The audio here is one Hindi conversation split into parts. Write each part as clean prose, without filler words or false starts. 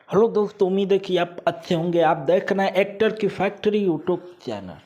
हेलो दोस्तों, उम्मीद है कि आप अच्छे होंगे। आप देख रहे हैं एक्टर की फैक्ट्री यूट्यूब चैनल।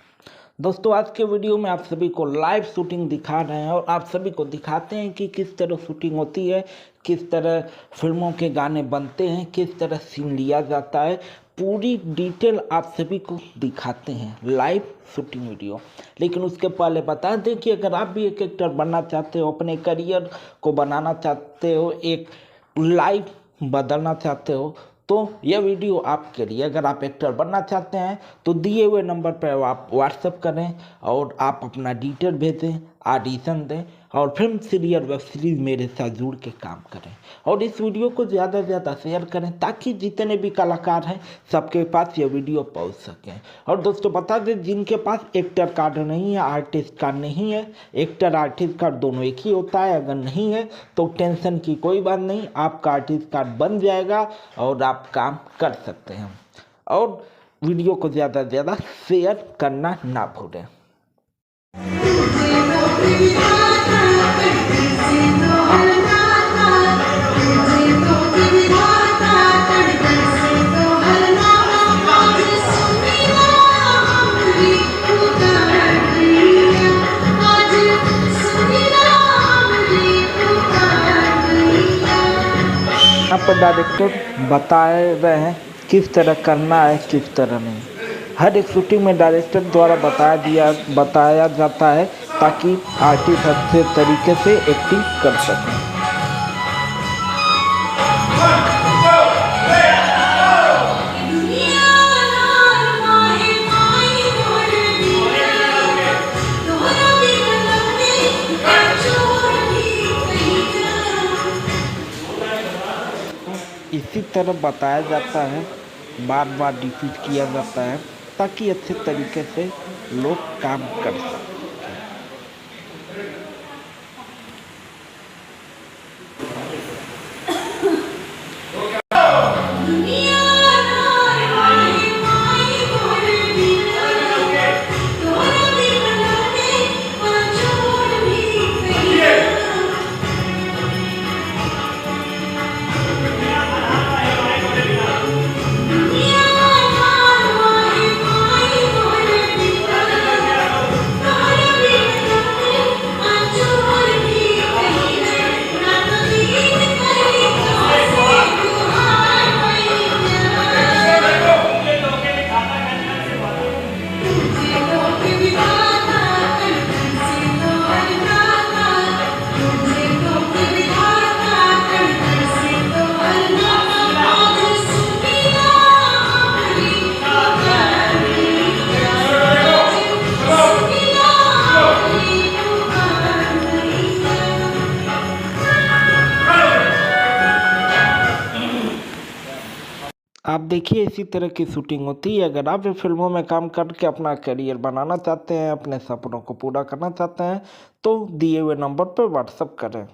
दोस्तों, आज के वीडियो में आप सभी को लाइव शूटिंग दिखा रहे हैं और आप सभी को दिखाते हैं कि किस तरह शूटिंग होती है, किस तरह फिल्मों के गाने बनते हैं, किस तरह सीन लिया जाता है। पूरी डिटेल आप सभी को दिखाते हैं लाइव शूटिंग वीडियो। लेकिन उसके पहले बता दें कि अगर आप भी एक एक्टर बनना चाहते हो, अपने करियर को बनाना चाहते हो, एक लाइव बदलना चाहते हो, तो यह वीडियो आपके लिए। अगर आप एक्टर बनना चाहते हैं तो दिए हुए नंबर पर आप व्हाट्सएप करें और आप अपना डिटेल भेजें, ऑडिशन दें और फिल्म सीरियल वेब सीरीज मेरे साथ जुड़ के काम करें। और इस वीडियो को ज़्यादा से ज़्यादा शेयर करें ताकि जितने भी कलाकार हैं सबके पास ये वीडियो पहुंच सकें। और दोस्तों, बता दें, जिनके पास एक्टर कार्ड नहीं है, आर्टिस्ट कार्ड नहीं है, एक्टर आर्टिस्ट कार्ड दोनों एक ही होता है, अगर नहीं है तो टेंशन की कोई बात नहीं, आपका आर्टिस्ट कार्ड बन जाएगा और आप काम कर सकते हैं। और वीडियो को ज़्यादा से ज़्यादा शेयर करना ना भूलें। यहाँ पर डायरेक्टर बताए रहे हैं किस तरह करना है, किस तरह नहीं। हर एक शूटिंग में डायरेक्टर द्वारा बताया जाता है ताकि आर्टिस्ट अच्छे तरीके से एक्टिंग कर सकें। इसी तरह बताया जाता है, बार बार रिपीट किया जाता है ताकि अच्छे तरीके से लोग काम कर सकें। आप देखिए, इसी तरह की शूटिंग होती है। अगर आप भी फिल्मों में काम करके अपना करियर बनाना चाहते हैं, अपने सपनों को पूरा करना चाहते हैं, तो दिए हुए नंबर पर व्हाट्सएप करें।